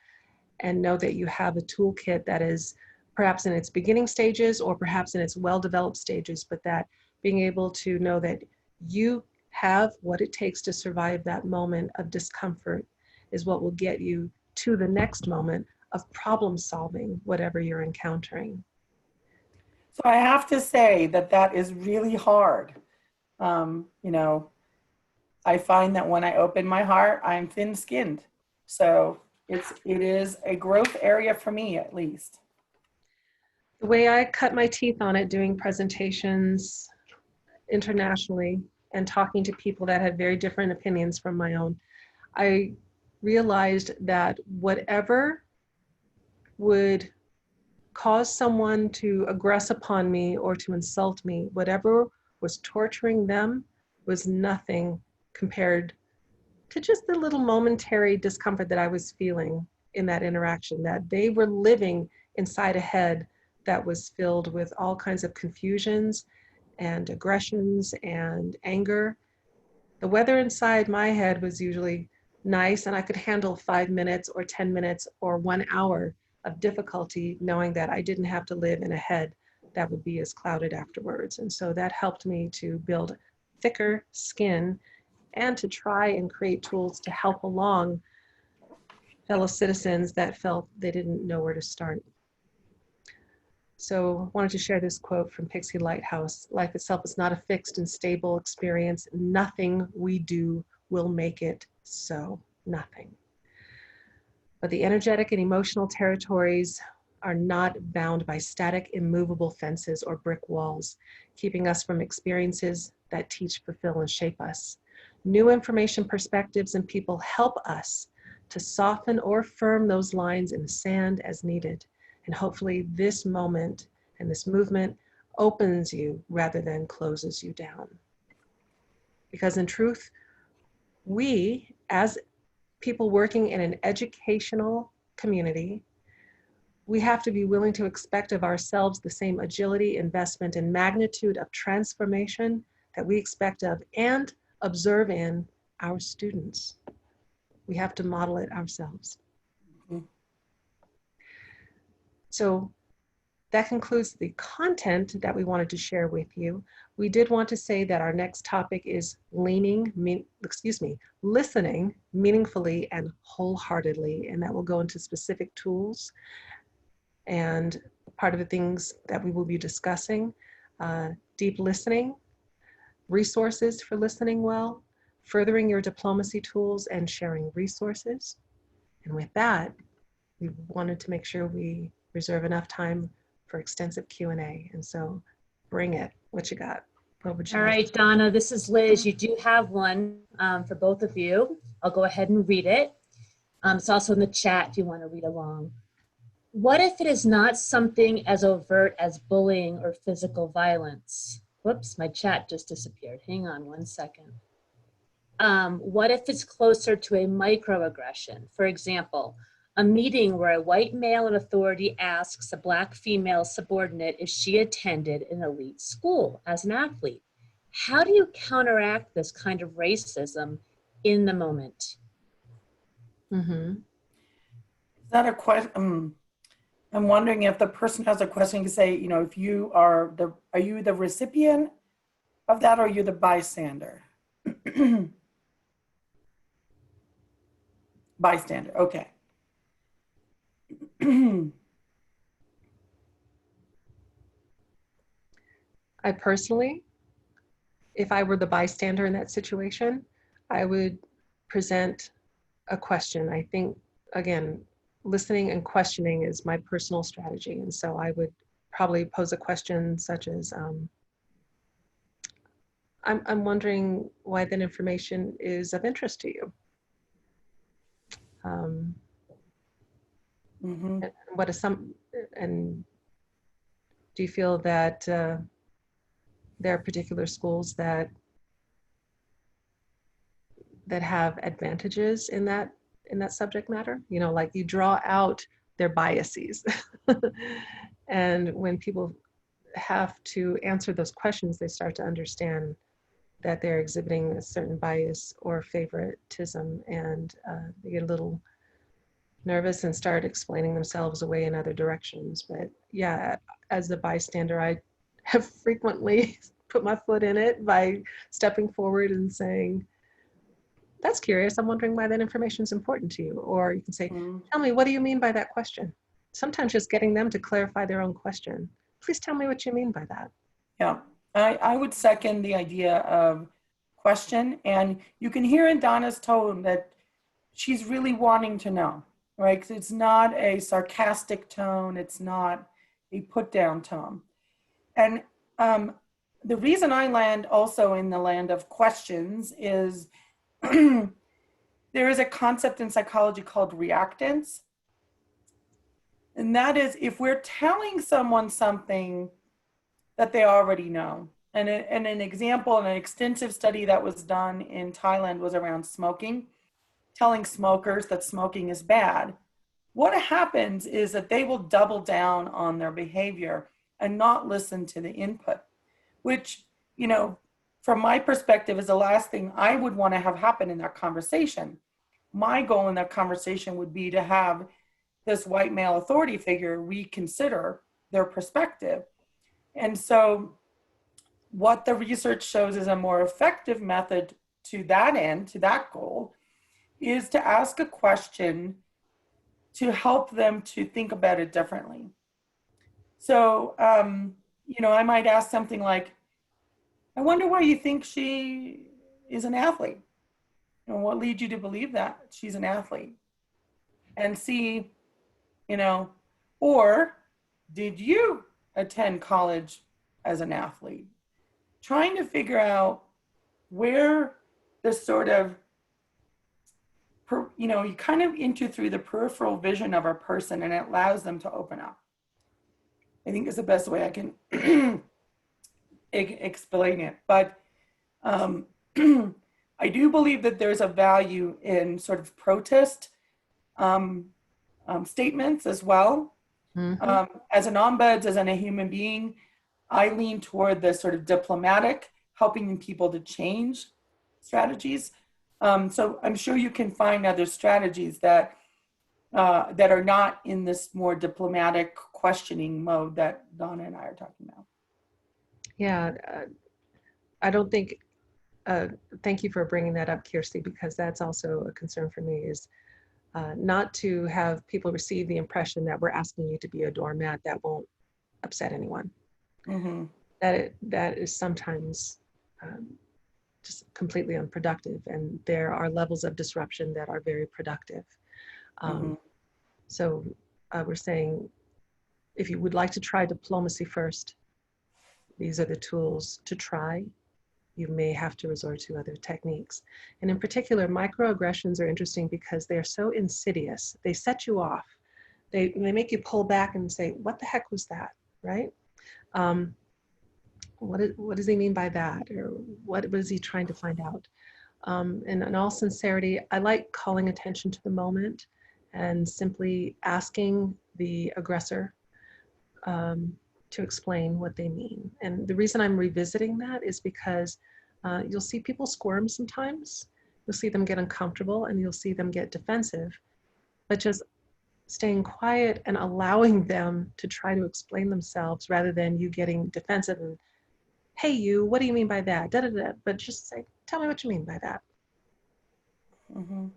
and know that you have a toolkit that is perhaps in its beginning stages or perhaps in its well-developed stages, but that being able to know that you have what it takes to survive that moment of discomfort is what will get you to the next moment of problem solving, whatever you're encountering. So I have to say that is really hard. I find that when I open my heart, I'm thin-skinned. So it is a growth area for me, at least. The way I cut my teeth on it doing presentations internationally and talking to people that had very different opinions from my own, I realized that whatever would cause someone to aggress upon me or to insult me, whatever was torturing them was nothing compared to just the little momentary discomfort that I was feeling in that interaction, that they were living inside a head that was filled with all kinds of confusions and aggressions and anger. The weather inside my head was usually nice, and I could handle 5 minutes or 10 minutes or 1 hour of difficulty, knowing that I didn't have to live in a head that would be as clouded afterwards. And so that helped me to build thicker skin and to try and create tools to help along fellow citizens that felt they didn't know where to start. So I wanted to share this quote from Pixie Lighthouse. Life itself is not a fixed and stable experience. Nothing we do will make it so. Nothing. But the energetic and emotional territories are not bound by static, immovable fences or brick walls, keeping us from experiences that teach, fulfill, and shape us. New information, perspectives, and people help us to soften or firm those lines in the sand as needed. And hopefully this moment and this movement opens you rather than closes you down. Because in truth, we, as people working in an educational community, we have to be willing to expect of ourselves the same agility, investment, and magnitude of transformation that we expect of and observe in our students. We have to model it ourselves. Mm-hmm. So that concludes the content that we wanted to share with you. We did want to say that our next topic is listening meaningfully and wholeheartedly, and that will go into specific tools. And part of the things that we will be discussing, deep listening, resources for listening well, furthering your diplomacy tools, and sharing resources. And with that, we wanted to make sure we reserve enough time for extensive Q&A. And so Bring it. What you got? What would you All like? right, Donna, this is Liz. You do have one for both of you. I'll go ahead and read it. It's also in the chat if you want to read along. What if it is not something as overt as bullying or physical violence? Whoops, my chat just disappeared. Hang on one second. What if it's closer to a microaggression? For example, a meeting where a white male in authority asks a Black female subordinate if she attended an elite school as an athlete. How do you counteract this kind of racism in the moment? Mm-hmm. Is that a question? I'm wondering if the person has a question, you can say, if you are you the recipient of that, or are you the bystander? Bystander, okay. I personally, if I were the bystander in that situation, I would present a question. I think, again, listening and questioning is my personal strategy. And so I would probably pose a question such as, I'm wondering why that information is of interest to you. Mm-hmm. And what is and do you feel that there are particular schools that have advantages in that subject matter? Like you draw out their biases. And when people have to answer those questions, they start to understand that they're exhibiting a certain bias or favoritism, and they get a little nervous and start explaining themselves away in other directions. But yeah, as the bystander, I have frequently put my foot in it by stepping forward and saying, that's curious. I'm wondering why that information is important to you. Or you can say, tell me, what do you mean by that question? Sometimes just getting them to clarify their own question. Please tell me what you mean by that. Yeah, I would second the idea of question. And you can hear in Donna's tone that she's really wanting to know, right? 'Cause it's not a sarcastic tone. It's not a put down tone. And the reason I land also in the land of questions is there is a concept in psychology called reactance. And that is if we're telling someone something that they already know. And an example, an extensive study that was done in Thailand was around smoking, telling smokers that smoking is bad. What happens is that they will double down on their behavior and not listen to the input, which, from my perspective, is the last thing I would want to have happen in that conversation. My goal in that conversation would be to have this white male authority figure reconsider their perspective. And so what the research shows is a more effective method to that end, to that goal, is to ask a question to help them to think about it differently. So, I might ask something like, I wonder why you think she is an athlete. What leads you to believe that she's an athlete? And see, or did you attend college as an athlete? Trying to figure out where the sort of, you kind of enter through the peripheral vision of a person, and it allows them to open up. I think is the best way I can explain it. But I do believe that there's a value in sort of protest statements as well. Mm-hmm. As an ombuds, as a human being, I lean toward the sort of diplomatic, helping people to change strategies. So I'm sure you can find other strategies that are not in this more diplomatic questioning mode that Donna and I are talking about. Yeah, I don't think, thank you for bringing that up, Kirsi, because that's also a concern for me, is not to have people receive the impression that we're asking you to be a doormat that won't upset anyone. Mm-hmm. That is sometimes just completely unproductive, and there are levels of disruption that are very productive. So we're saying, if you would like to try diplomacy first, these are the tools to try. You may have to resort to other techniques. And in particular, microaggressions are interesting because they're so insidious. They set you off. They make you pull back and say, what the heck was that, right? What does he mean by that? Or what is he trying to find out? And in all sincerity, I like calling attention to the moment and simply asking the aggressor to explain what they mean. And the reason I'm revisiting that is because you'll see people squirm sometimes. You'll see them get uncomfortable and you'll see them get defensive, but just staying quiet and allowing them to try to explain themselves rather than you getting defensive and, hey, you, what do you mean by that? Da, da, da. But just say, tell me what you mean by that. Mm-hmm.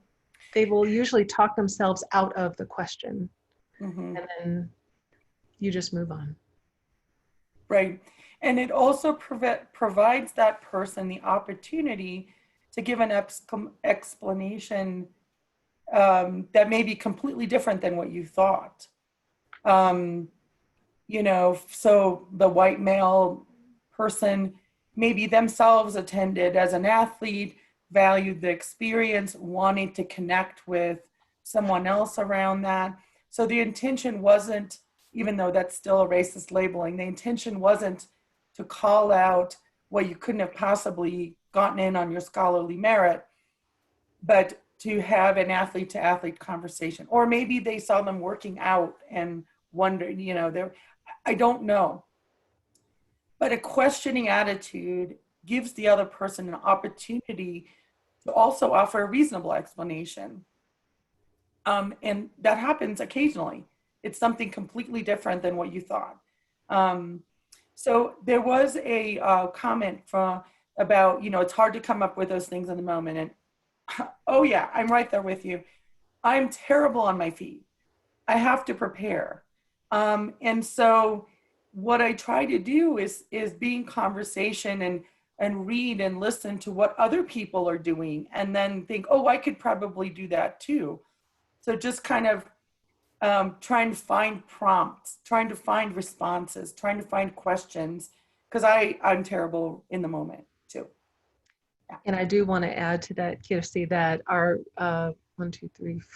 They will usually talk themselves out of the question, Mm-hmm. and then you just move on. Right. And it also provides that person the opportunity to give an explanation that may be completely different than what you thought. You know, so the white male person maybe themselves attended as an athlete, valued the experience, wanting to connect with someone else around that. So the intention wasn't, even though that's still a racist labeling, the intention wasn't to call out what you couldn't have possibly gotten in on your scholarly merit, but to have an athlete to athlete conversation. Or maybe they saw them working out and wondered, you know, I don't know. But a questioning attitude gives the other person an opportunity to also offer a reasonable explanation. And that happens occasionally. It's something completely different than what you thought. So there was a comment about, you know, it's hard to come up with those things in the moment. And oh yeah, I'm right there with you. I'm terrible on my feet. I have to prepare. And so what I try to do is be in conversation and read and listen to what other people are doing and then think, oh, I could probably do that too. So just kind of trying to find prompts, trying to find responses, trying to find questions, because I'm terrible in the moment too. Yeah. And I do want to add to that, Kirsi, that our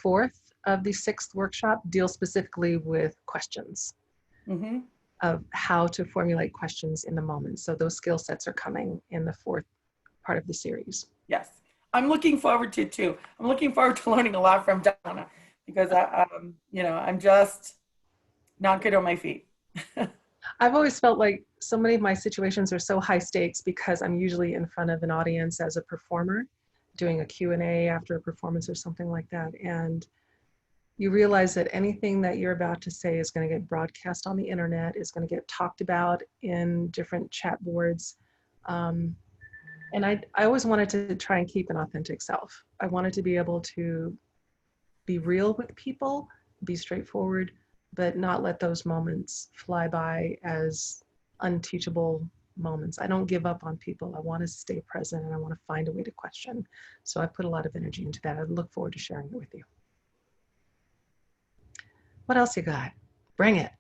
fourth of the sixth workshop deals specifically with questions. Mm-hmm. Of how to formulate questions in the moment. So those skill sets are coming in the fourth part of the series. Yes, I'm looking forward to it too. I'm looking forward to learning a lot from Donna because you know, I'm just not good on my feet. I've always felt like so many of my situations are so high stakes because I'm usually in front of an audience as a performer, doing a Q&A after a performance or something like that. And you realize that anything that you're about to say is going to get broadcast on the internet, is going to get talked about in different chat boards. And I always wanted to try and keep an authentic self. I wanted to be able to be real with people, be straightforward, but not let those moments fly by as unteachable moments. I don't give up on people. I want to stay present and I want to find a way to question. So I put a lot of energy into that. I look forward to sharing it with you. What else you got? Bring it.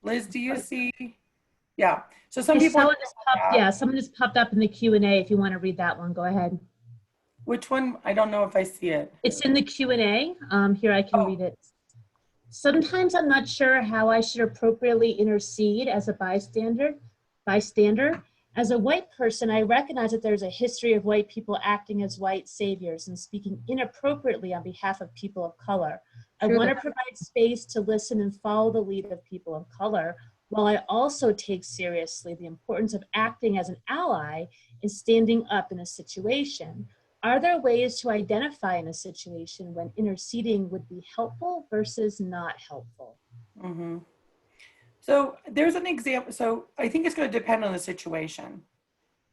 Liz, do you see? Yeah. So some people. Someone just popped up in the Q&A. If you want to read that one, go ahead. Which one? I don't know if I see it. It's in the Q&A. Here, I can read it. Sometimes I'm not sure how I should appropriately intercede as a bystander. As a white person, I recognize that there's a history of white people acting as white saviors and speaking inappropriately on behalf of people of color. I want to provide space to listen and follow the lead of people of color, while I also take seriously the importance of acting as an ally and standing up in a situation. Are there ways to identify in a situation when interceding would be helpful versus not helpful? Mm-hmm. So there's an example. So I think it's going to depend on the situation.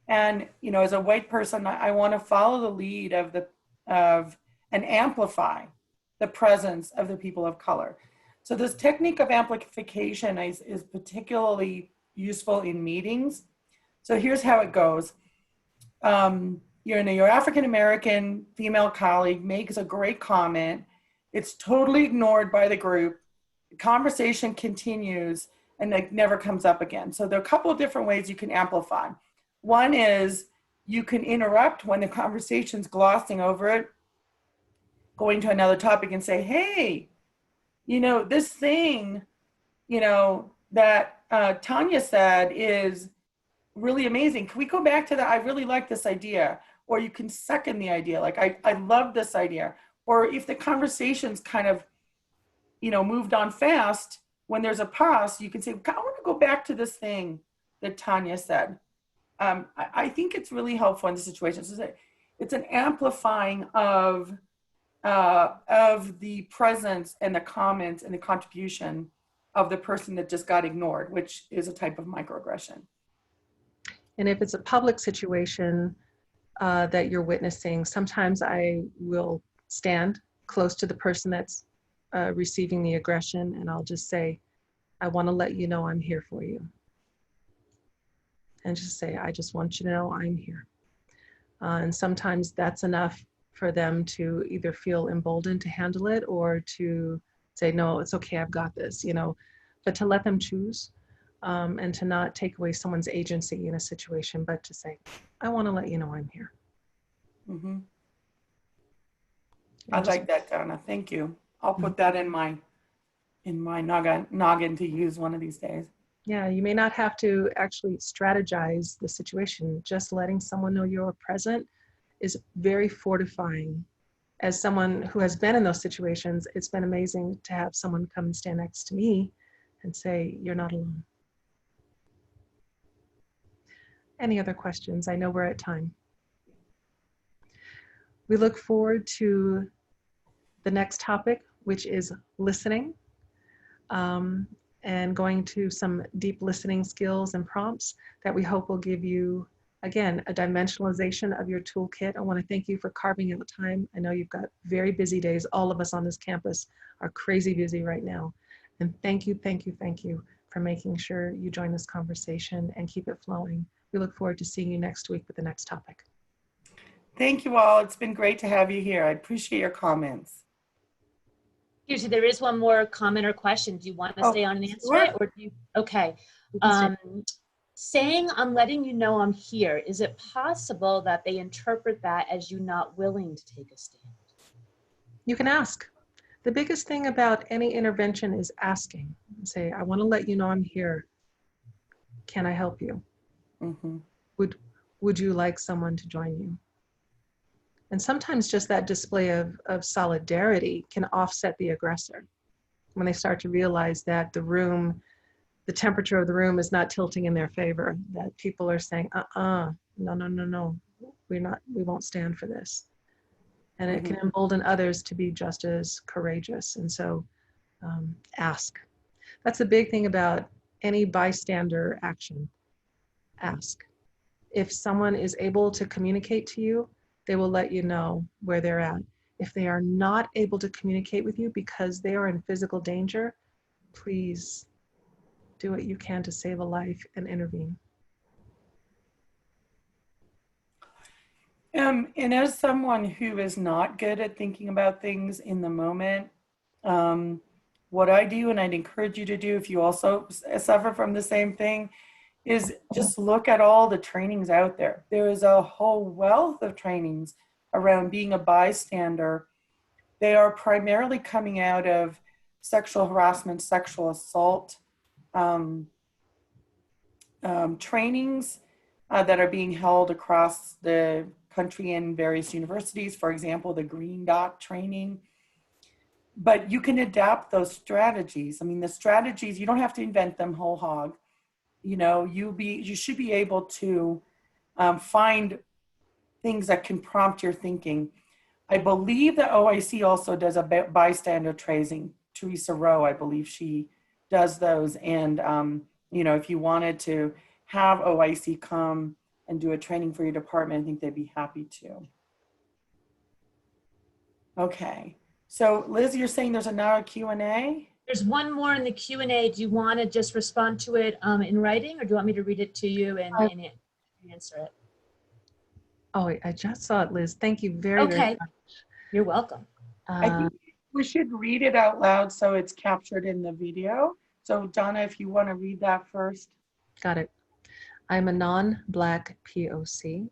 And, you know, as a white person, I want to follow the lead of and amplify the presence of the people of color. So this technique of amplification is particularly useful in meetings. So here's how it goes. Your African-American female colleague makes a great comment. It's totally ignored by the group. conversation continues and like never comes up again. So there are a couple of different ways you can amplify. One is you can interrupt when the conversation's glossing over it, going to another topic and say, hey, this thing, that Tanya said is really amazing. Can we go back to that? I really like this idea. Or you can second the idea. Like, I love this idea. Or if the conversation's kind of, moved on fast, when there's a pause, you can say, I want to go back to this thing that Tanya said. I think it's really helpful in the situation. So it's an amplifying of the presence and the comments and the contribution of the person that just got ignored, which is a type of microaggression. And if it's a public situation that you're witnessing, sometimes I will stand close to the person that's receiving the aggression, and I'll just say, I want to let you know I'm here for you. And just say, I just want you to know I'm here. And sometimes that's enough for them to either feel emboldened to handle it or to say, no, it's okay, I've got this, but to let them choose and to not take away someone's agency in a situation, but to say, I want to let you know I'm here. Mm-hmm. I like that, Donna. Thank you. I'll put that in my noggin to use one of these days. Yeah, you may not have to actually strategize the situation. Just letting someone know you're present is very fortifying. As someone who has been in those situations, it's been amazing to have someone come and stand next to me and say, you're not alone. Any other questions? I know we're at time. We look forward to the next topic, which is listening, and going to some deep listening skills and prompts that we hope will give you, again, a dimensionalization of your toolkit. I want to thank you for carving out time. I know you've got very busy days. All of us on this campus are crazy busy right now. And thank you for making sure you join this conversation and keep it flowing. We look forward to seeing you next week with the next topic. Thank you all. It's been great to have you here. I appreciate your comments. Kirsi, there is one more comment or question. Do you want to stay on and answer it? Or do you, okay. Saying, I'm letting you know I'm here, is it possible that they interpret that as you not willing to take a stand? You can ask. The biggest thing about any intervention is asking. Say, I want to let you know I'm here. Can I help you? Mm-hmm. Would you like someone to join you? And sometimes just that display of solidarity can offset the aggressor. When they start to realize that the temperature of the room is not tilting in their favor, that people are saying, no, we won't stand for this. And it can embolden others to be just as courageous. And so ask. That's the big thing about any bystander action. Ask. If someone is able to communicate to you, they will let you know where they're at. If they are not able to communicate with you because they are in physical danger, please do what you can to save a life and intervene. And as someone who is not good at thinking about things in the moment, what I do, and I'd encourage you to do if you also suffer from the same thing, is just look at all the trainings out there. There is a whole wealth of trainings around being a bystander. They are primarily coming out of sexual harassment, sexual assault trainings that are being held across the country in various universities. For example, the Green Dot training. But you can adapt those strategies. I mean, the strategies, you don't have to invent them whole hog. You should be able to find things that can prompt your thinking. I believe that OIC also does a bystander tracing. Teresa Rowe, I believe she does those. And, if you wanted to have OIC come and do a training for your department, I think they'd be happy to. Okay. So Liz, you're saying there's another Q&A? There's one more in the Q&A. Do you want to just respond to it in writing, or do you want me to read it to you and answer it? Oh, I just saw it, Liz. Thank you very, very much. You're welcome. I think We should read it out loud so it's captured in the video. So Donna, if you want to read that first. Got it. I'm a non-Black POC.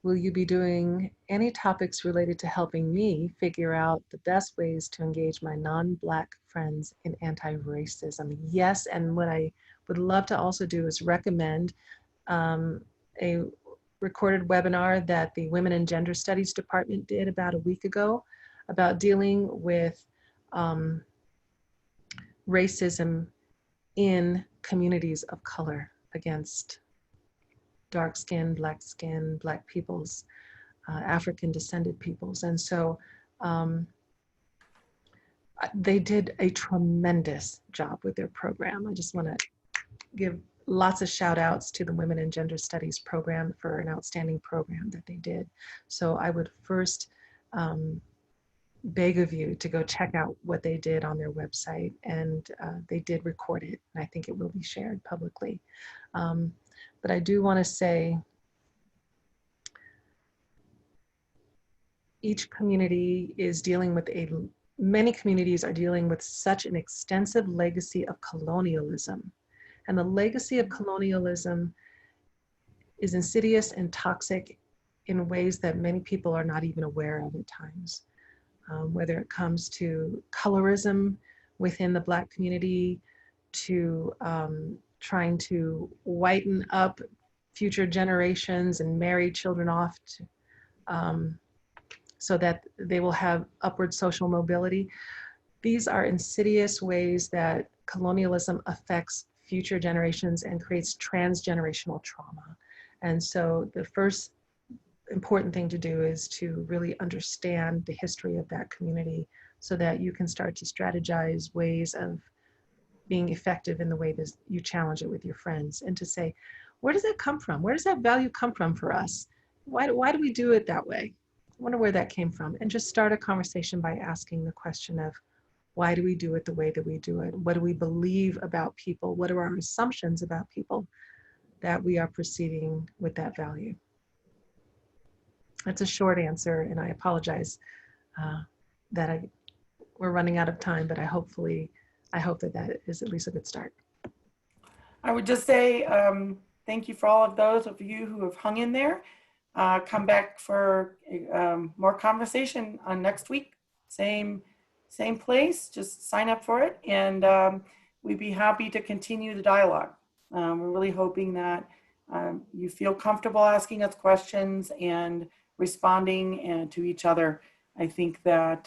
Will you be doing any topics related to helping me figure out the best ways to engage my non-Black friends in anti-racism? Yes, and what I would love to also do is recommend a recorded webinar that the Women and Gender Studies Department did about a week ago about dealing with racism in communities of color against dark skin, Black peoples, African descended peoples. And so they did a tremendous job with their program. I just want to give lots of shout outs to the Women and Gender Studies program for an outstanding program that they did. So I would first beg of you to go check out what they did on their website, and they did record it, and I think it will be shared publicly. But I do want to say each community is dealing with many communities are dealing with such an extensive legacy of colonialism. And the legacy of colonialism is insidious and toxic in ways that many people are not even aware of at times. Whether it comes to colorism within the Black community, to trying to whiten up future generations and marry children off to, so that they will have upward social mobility. These are insidious ways that colonialism affects future generations and creates transgenerational trauma. And so the first important thing to do is to really understand the history of that community so that you can start to strategize ways of being effective in the way that you challenge it with your friends, and to say, where does that come from? Where does that value come from for us? Why do we do it that way? I wonder where that came from. And just start a conversation by asking the question of, why do we do it the way that we do it? What do we believe about people? What are our assumptions about people that we are proceeding with that value? That's a short answer, and I apologize that we're running out of time, but I hope that is at least a good start. I would just say thank you for all of those of you who have hung in there. Come back for more conversation on next week. Same place, just sign up for it, and we'd be happy to continue the dialogue. We're really hoping that you feel comfortable asking us questions and responding to each other. I think that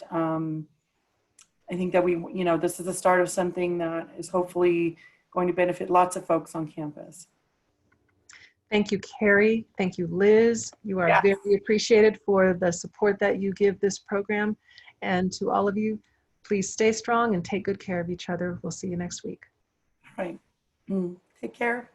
we, this is the start of something that is hopefully going to benefit lots of folks on campus. Thank you, Carrie. Thank you, Liz. You are very appreciated for the support that you give this program. And to all of you, please stay strong and take good care of each other. We'll see you next week. All right. Take care.